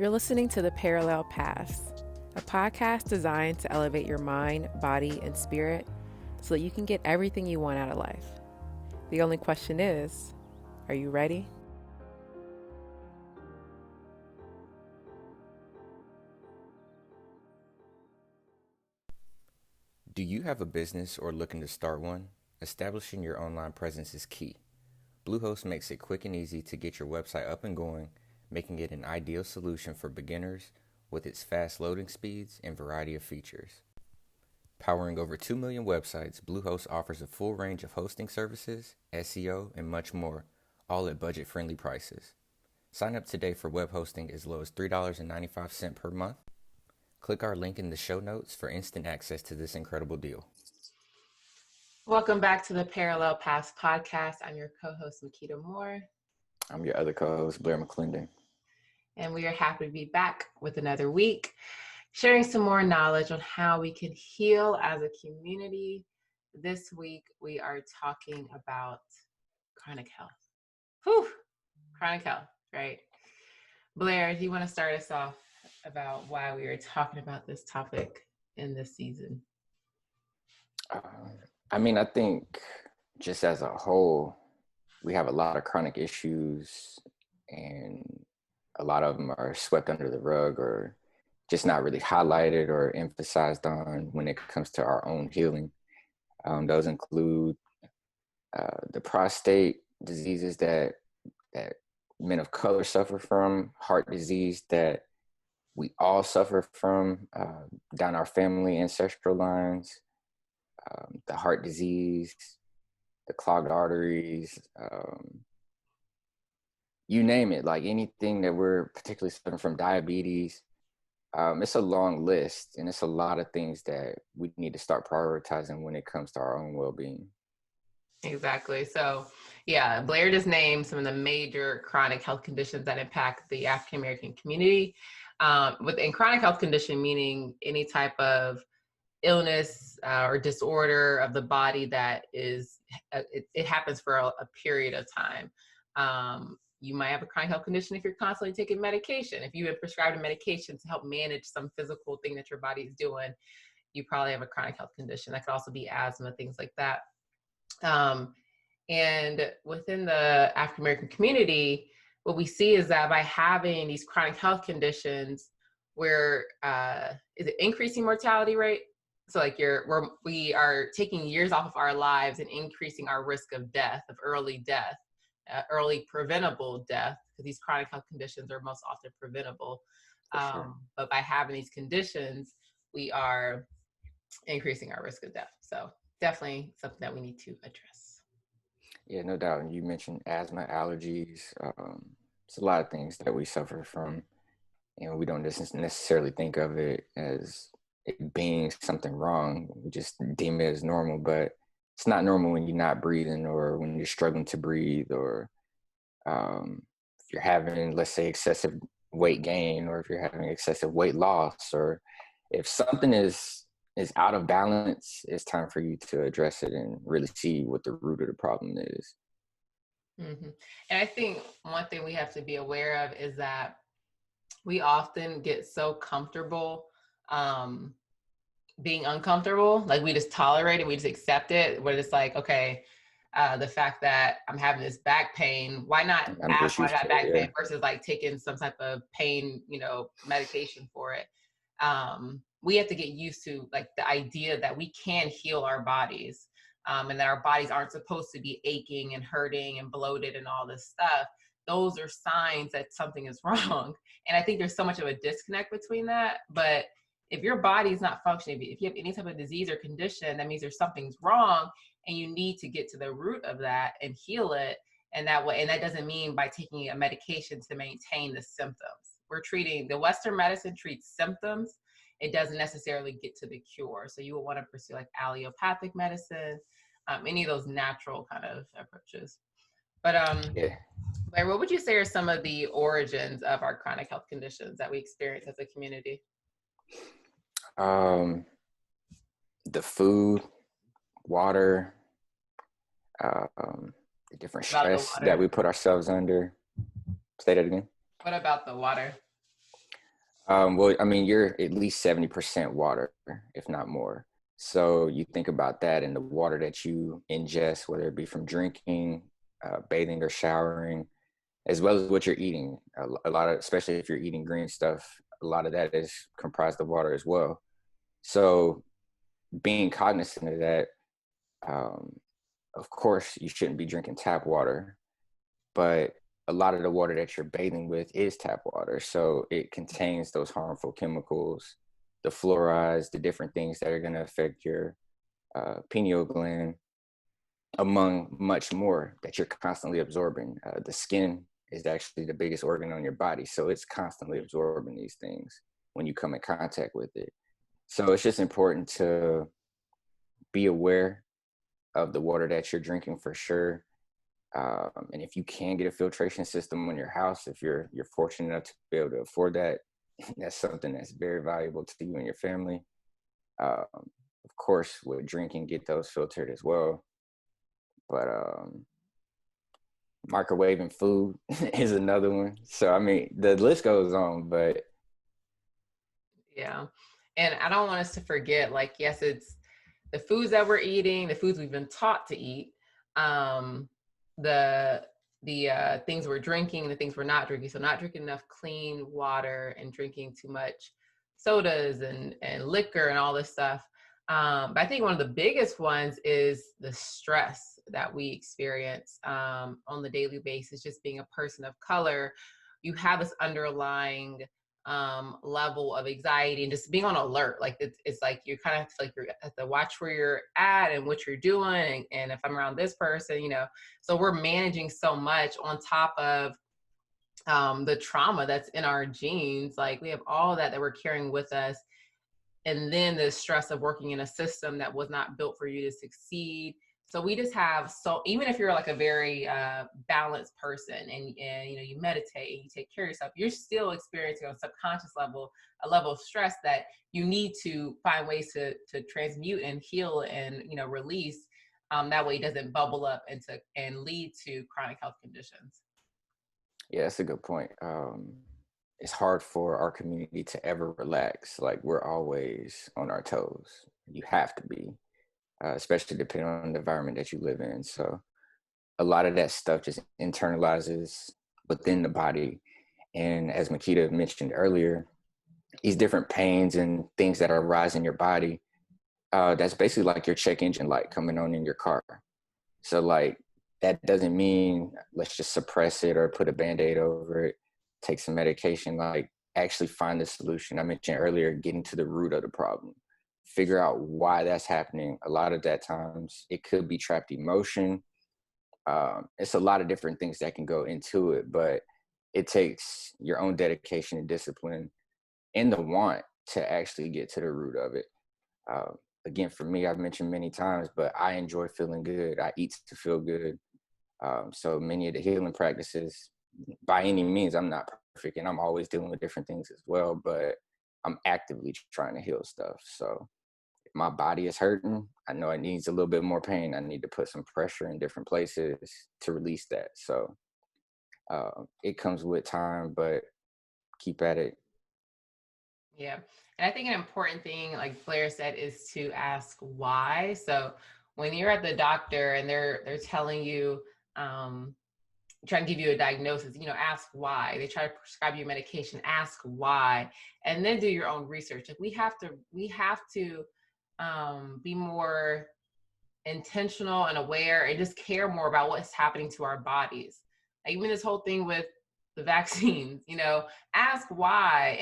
You're listening to The Parallel Paths, a podcast designed to elevate your mind, body, and spirit so that you can get everything you want out of life. The only question is, are you ready? Do you have a business or looking to start one? Establishing your online presence is key. Bluehost makes it quick and easy to get your website up and going, making it an ideal solution for beginners with its fast loading speeds and variety of features. Powering over 2 million websites, Bluehost offers a full range of hosting services, SEO, and much more, all at budget-friendly prices. Sign up today for web hosting as low as $3.95 per month. Click our link in the show notes for instant access to this incredible deal. Welcome back to the Parallel Paths podcast. I'm your co-host, Makeda Moore. I'm your other co-host, Blair McLendon. And we are happy to be back with another week, sharing some more knowledge on how we can heal as a community. This week, we are talking about chronic health. Chronic health, right? Blair, do you want to start us off about why we are talking about this topic in this season? I think just as a whole, we have a lot of chronic issues and a lot of them are swept under the rug or just not really highlighted or emphasized on when it comes to our own healing. Those include the prostate diseases that men of color suffer from, heart disease that we all suffer from down our family ancestral lines, the heart disease, the clogged arteries, you name it, like anything that we're particularly suffering from, diabetes. It's a long list, and it's a lot of things that we need to start prioritizing when it comes to our own well-being. Exactly. So, yeah, Blair just named some of the major chronic health conditions that impact the African American community. Within chronic health condition, meaning any type of illness or disorder of the body that is, it happens for a period of time. You might have a chronic health condition if you're constantly taking medication. If you've been prescribed a medication to help manage some physical thing that your body is doing, you probably have a chronic health condition. That could also be asthma, things like that. And within the African American community, what we see is that by having these chronic health conditions, we're is it increasing mortality rate? So like we are taking years off of our lives and increasing our risk of death, of early death, early preventable death, because these chronic health conditions are most often preventable. Sure. But by having these conditions, we are increasing our risk of death. So definitely something that we need to address. Yeah, no doubt. And you mentioned asthma, allergies. It's a lot of things that we suffer from, and we don't just necessarily think of it as it being something wrong. We just deem it as normal, but it's not normal when you're not breathing or when you're struggling to breathe, or if you're having, let's say, excessive weight gain, or if you're having excessive weight loss, or if something is out of balance, it's time for you to address it and really see what the root of the problem is. Mm-hmm. And I think one thing we have to be aware of is that we often get so comfortable being uncomfortable. Like we just tolerate it, we just accept it. We're just like, okay, the fact that I'm having this back pain, why not ask why I got back pain versus like taking some type of pain, medication for it. We have to get used to like the idea that we can heal our bodies, and that our bodies aren't supposed to be aching and hurting and bloated and all this stuff. Those are signs that something is wrong. And I think there's so much of a disconnect between that. But if your body is not functioning, if you have any type of disease or condition, that means there's something's wrong, and you need to get to the root of that and heal it. And that way, and that doesn't mean by taking a medication to maintain the symptoms. The Western medicine treats symptoms. It doesn't necessarily get to the cure. So you will want to pursue like allopathic medicine, any of those natural kind of approaches. But Blair, what would you say are some of the origins of our chronic health conditions that we experience as a community? The food, water, the different stress that we put ourselves under. Say that again. What about the water? Well, I mean, you're at least 70% water, if not more. So you think about that, and the water that you ingest, whether it be from drinking, bathing, or showering, as well as what you're eating. A lot of, especially if you're eating green stuff, a lot of that is comprised of water as well. So being cognizant of that, um, of course, you shouldn't be drinking tap water, but a lot of the water that you're bathing with is tap water. So it contains those harmful chemicals, the fluorides, the different things that are going to affect your pineal gland, among much more that you're constantly absorbing. The skin is actually the biggest organ on your body. So it's constantly absorbing these things when you come in contact with it. So it's just important to be aware of the water that you're drinking for sure. And if you can get a filtration system in your house, if you're fortunate enough to be able to afford that, that's something that's very valuable to you and your family. Of course, with drinking, get those filtered as well. But microwaving food is another one. So I mean, the list goes on, but yeah. And I don't want us to forget, like, yes, it's the foods that we're eating, the foods we've been taught to eat, the things we're drinking, the things we're not drinking. So not drinking enough clean water and drinking too much sodas and liquor and all this stuff. But I think one of the biggest ones is the stress that we experience on the daily basis, just being a person of color. You have this underlying level of anxiety and just being on alert. Like it's like you kind of like you're at the watch where you're at and what you're doing. And if I'm around this person, so we're managing so much on top of the trauma that's in our genes. Like we have all that we're carrying with us. And then the stress of working in a system that was not built for you to succeed. So we just have, so even if you're like a very balanced person and you meditate and you take care of yourself, you're still experiencing on a subconscious level a level of stress that you need to find ways to transmute and heal and release. That way it doesn't bubble up and lead to chronic health conditions. yeah, that's a good point. It's hard for our community to ever relax. Like we're always on our toes. You have to be, especially depending on the environment that you live in. So a lot of that stuff just internalizes within the body. And as Makeda mentioned earlier, these different pains and things that are rising in your body, that's basically like your check engine light coming on in your car. So like that doesn't mean let's just suppress it or put a band-aid over it, take some medication. Like actually find the solution. I mentioned earlier, getting to the root of the problem, figure out why that's happening. A lot of that times it could be trapped emotion. It's a lot of different things that can go into it, but it takes your own dedication and discipline and the want to actually get to the root of it. Uh, Again, for me, I've mentioned many times, but I enjoy feeling good. I eat to feel good. So many of the healing practices, by any means, I'm not perfect and I'm always dealing with different things as well, but I'm actively trying to heal stuff. So if my body is hurting, I know it needs a little bit more pain. I need to put some pressure in different places to release that. So it comes with time, but keep at it. Yeah. And I think an important thing, like Blair said, is to ask why. So when you're at the doctor and they're telling you, trying to give you a diagnosis, ask why. They try to prescribe you medication, ask why, and then do your own research. Like we have to be more intentional and aware and just care more about what's happening to our bodies. Like even this whole thing with the vaccines, ask why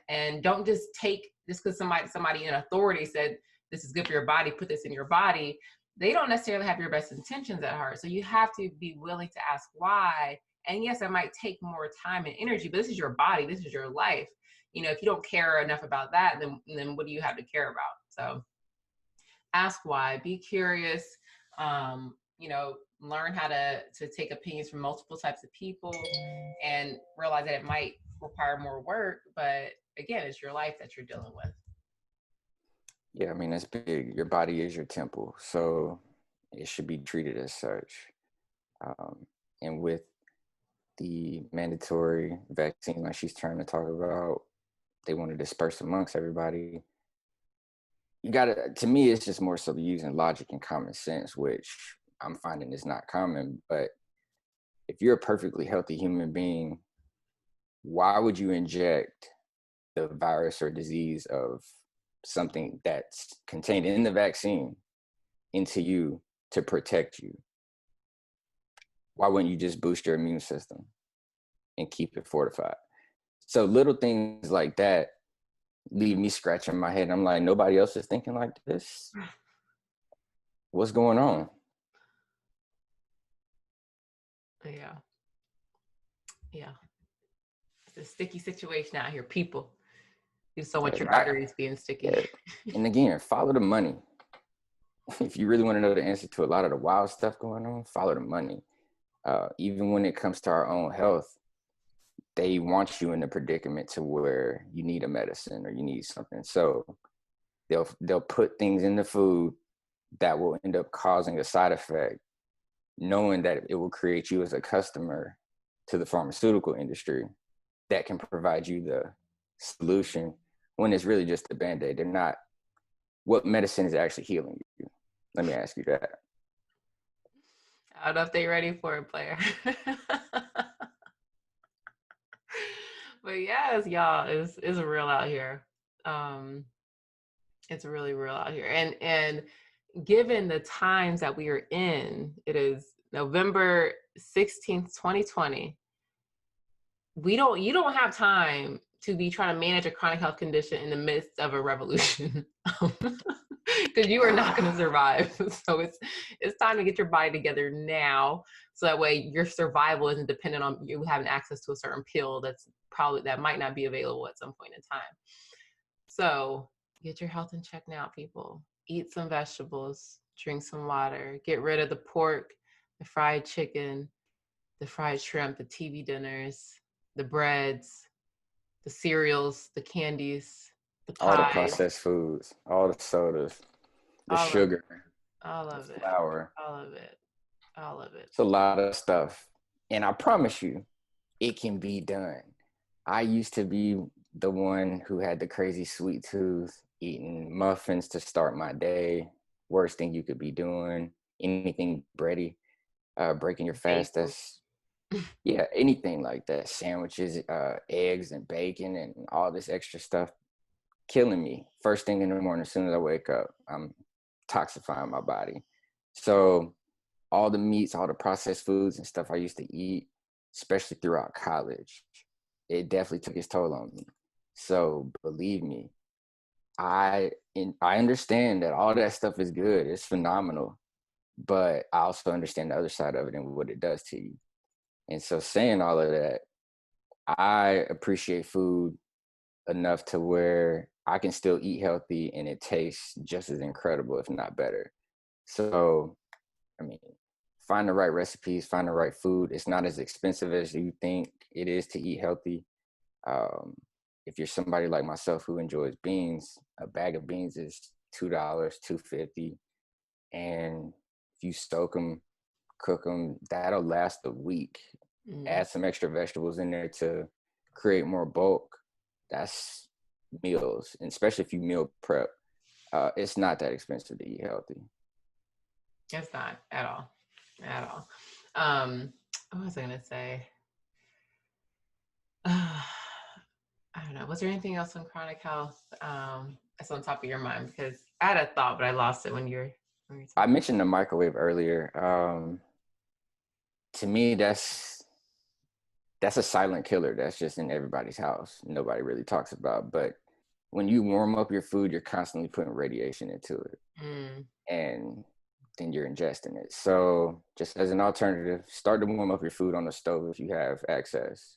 and don't just take just because somebody in authority said this is good for your body, put this in your body. They don't necessarily have your best intentions at heart. So you have to be willing to ask why. And yes, it might take more time and energy, but this is your body, this is your life. If you don't care enough about that, then what do you have to care about? So ask why, be curious, learn how to take opinions from multiple types of people and realize that it might require more work, but again, it's your life that you're dealing with. Yeah, I mean, that's big. Your body is your temple, so it should be treated as such. And with the mandatory vaccine, like she's trying to talk about, they want to disperse amongst everybody. You gotta, to me, it's just more so using logic and common sense, which I'm finding is not common. But if you're a perfectly healthy human being, why would you inject the virus or disease of something that's contained in the vaccine into you to protect you? Why wouldn't you just boost your immune system and keep it fortified? So little things like that leave me scratching my head. I'm like, nobody else is thinking like this. What's going on? Yeah. Yeah. It's a sticky situation out here, people. You just don't want your arteries being sticky. Yeah. And again, follow the money. If you really want to know the answer to a lot of the wild stuff going on, follow the money. Even when it comes to our own health, they want you in a predicament to where you need a medicine or you need something. So they'll put things in the food that will end up causing a side effect, knowing that it will create you as a customer to the pharmaceutical industry that can provide you the solution when it's really just a Band-Aid. They're not, what medicine is actually healing you? Let me ask you that. I don't know if they're ready for it, Blair. But yes, y'all, it's real out here. It's really real out here. And given the times that we are in, it is November 16th, 2020. You don't have time to be trying to manage a chronic health condition in the midst of a revolution. Because you are not going to survive. So it's time to get your body together now, so that way your survival isn't dependent on you having access to a certain pill that might not be available at some point in time. So get your health in check now, people. Eat some vegetables, drink some water, get rid of the pork, the fried chicken, the fried shrimp, the TV dinners, the breads, the cereals, the candies, the pies. All the processed foods, all the sodas, the sugar, all of it, flour. all of it. It's a lot of stuff. And I promise you, it can be done. I used to be the one who had the crazy sweet tooth, eating muffins to start my day. Worst thing you could be doing. Anything bready, breaking your fast. That's, yeah, anything like that. Sandwiches, eggs and bacon and all this extra stuff, killing me. First thing in the morning, as soon as I wake up, I'm toxifying my body. So all the meats, all the processed foods and stuff I used to eat, especially throughout college, it definitely took its toll on me. So believe me, I understand that all that stuff is good. It's phenomenal. But I also understand the other side of it and what it does to you. And so saying all of that, I appreciate food enough to where I can still eat healthy and it tastes just as incredible, if not better. So, I mean, find the right recipes, find the right food. It's not as expensive as you think it is to eat healthy. If you're somebody like myself who enjoys beans, a bag of beans is $2, $2.50. And if you soak them, cook them, that'll last a week. Add some extra vegetables in there to create more bulk. That's meals, and especially if you meal prep, it's not that expensive to eat healthy. It's not at all. What was I gonna say? I don't know. Was there anything else on chronic health that's on top of your mind? Because I had a thought, but I lost it when you were talking. I mentioned the microwave earlier. To me, that's a silent killer. That's just in everybody's house. Nobody really talks about. But when you warm up your food, you're constantly putting radiation into it, and then you're ingesting it. So just as an alternative, start to warm up your food on the stove if you have access.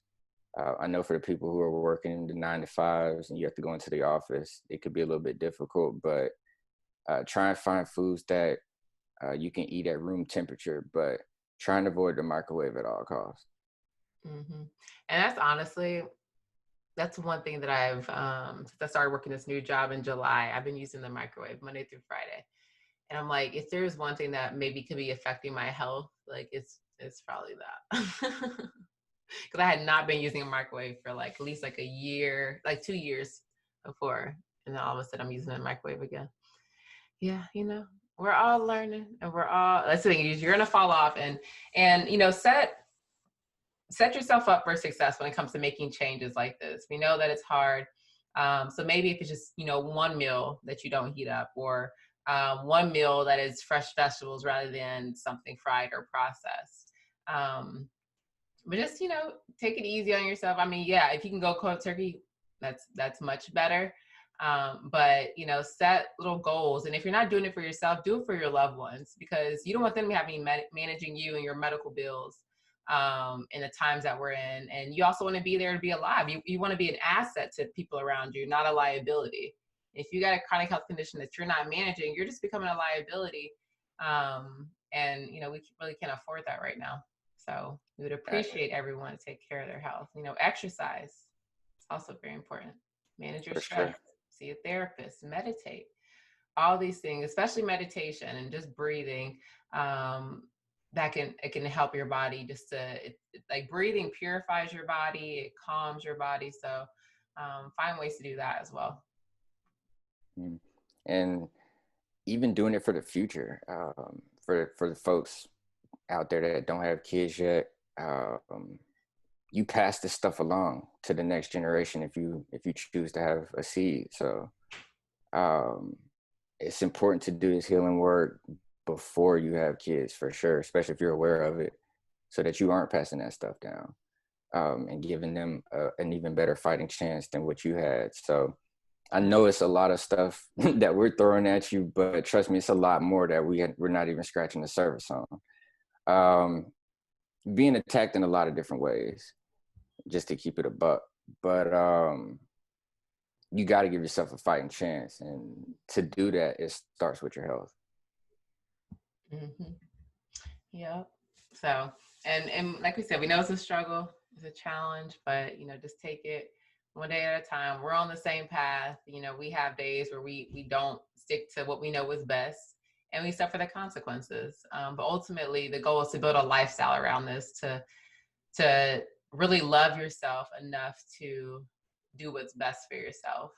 I know for the people who are working the 9 to 5s and you have to go into the office, it could be a little bit difficult, but try and find foods that you can eat at room temperature, but try and avoid the microwave at all costs. And that's one thing that I've, since I started working this new job in July, I've been using the microwave Monday through Friday. And I'm like, if there's one thing that maybe could be affecting my health, like it's probably that. because I had not been using a microwave for like at least like a year, like 2 years before. And then all of a sudden I'm using a microwave again. Yeah, you know, we're all learning, and that's the thing, you're going to fall off, and, you know, set yourself up for success when it comes to making changes like this. We know that it's hard. So maybe if it's just, you know, one meal that you don't heat up, or one meal that is fresh vegetables rather than something fried or processed. But just, you know, take it easy on yourself. I mean, yeah, if you can go cold turkey, that's much better. But, you know, set little goals. And if you're not doing it for yourself, do it for your loved ones, because you don't want them to be managing you and your medical bills in the times that we're in. And you also want to be there to be alive. You want to be an asset to people around you, not a liability. If you got a chronic health condition that you're not managing, you're just becoming a liability. And, you know, we really can't afford that right now. So we would appreciate everyone to take care of their health. You know, exercise is also very important. Manage your stress. Sure. See a therapist, meditate, all these things, especially meditation and just breathing. It can help your body like breathing purifies your body. It calms your body. So find ways to do that as well. And even doing it for the future, for the folks out there that don't have kids yet, you pass this stuff along to the next generation if you choose to have a seed. So it's important to do this healing work before you have kids, for sure, especially if you're aware of it, so that you aren't passing that stuff down, and giving them an even better fighting chance than what you had. So I know it's a lot of stuff that we're throwing at you, but trust me, it's a lot more that we're not even scratching the surface on. Being attacked in a lot of different ways, just to keep it a buck. But you got to give yourself a fighting chance. And to do that, it starts with your health. Mm-hmm. Yep. So, and like we said, we know it's a struggle, it's a challenge, but, you know, just take it one day at a time. We're on the same path. You know, we have days where we don't stick to what we know is best, and we suffer the consequences. But ultimately, the goal is to build a lifestyle around this, to really love yourself enough to do what's best for yourself,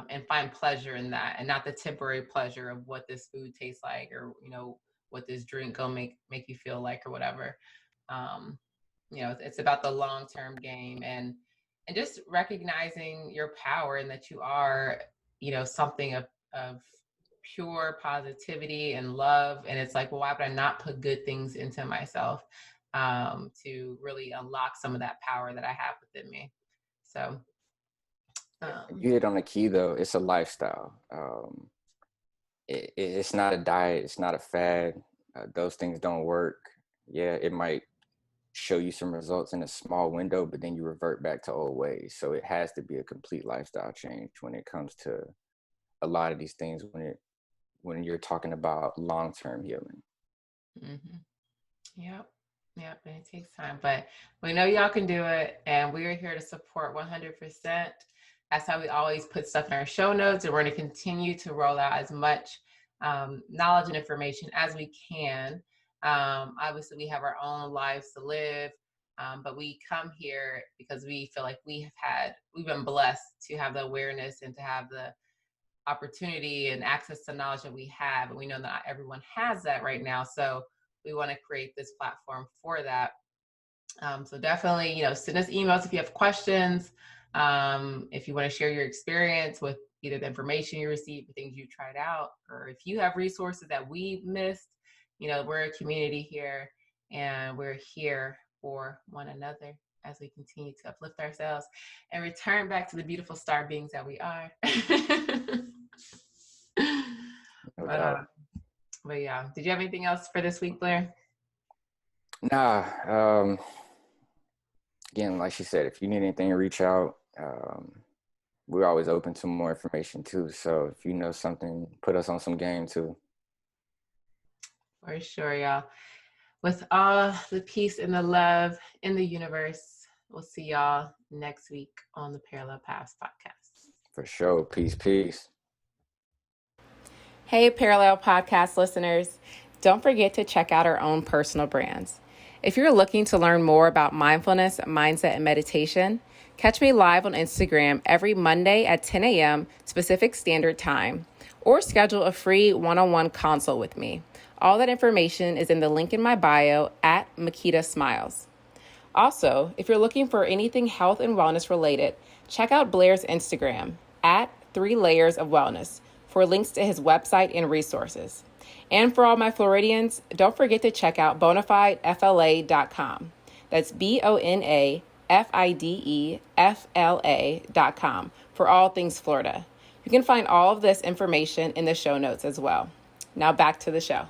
and find pleasure in that, and not the temporary pleasure of what this food tastes like, or, you know, what this drink gonna make you feel like, or whatever. You know, it's about the long-term game, and just recognizing your power, and that you are, you know, something of pure positivity and love. And it's like, well, why would I not put good things into myself, to really unlock some of that power that I have within me? So you hit on the key, though. It's a lifestyle. It's not a diet. It's not a fad. Those things don't work. Yeah, it might show you some results in a small window, but then you revert back to old ways. So it has to be a complete lifestyle change when it comes to a lot of these things, when you're talking about long-term healing. Mm-hmm. Yep. And it takes time, but we know y'all can do it, and we are here to support 100%. That's how we always put stuff in our show notes, and we're going to continue to roll out as much knowledge and information as we can. Obviously, we have our own lives to live, but we come here because we feel like we've been blessed to have the awareness and to have the opportunity and access to knowledge that we have, and we know not everyone has that right now. So we want to create this platform for that. So definitely, you know, send us emails if you have questions. If you want to share your experience with either the information you received, the things you tried out, or if you have resources that we missed, you know, we're a community here, and we're here for one another as we continue to uplift ourselves and return back to the beautiful star beings that we are. But yeah, did you have anything else for this week, Blair? Nah. Again, like she said, if you need anything, reach out. We're always open to more information too. So if you know something, put us on some game too. For sure, y'all. With all the peace and the love in the universe, we'll see y'all next week on the Parallel Paths podcast. For sure. Peace. Hey, Parallel Podcast listeners. Don't forget to check out our own personal brands. If you're looking to learn more about mindfulness, mindset, and meditation, catch me live on Instagram every Monday at 10 a.m. Pacific Standard Time, or schedule a free one-on-one consult with me. All that information is in the link in my bio at Makeda Smiles. Also, if you're looking for anything health and wellness related, check out Blair's Instagram at 3 Layers of Wellness for links to his website and resources. And for all my Floridians, don't forget to check out bonafidefla.com. That's bonafidefla.com for all things Florida. You can find all of this information in the show notes as well. Now back to the show.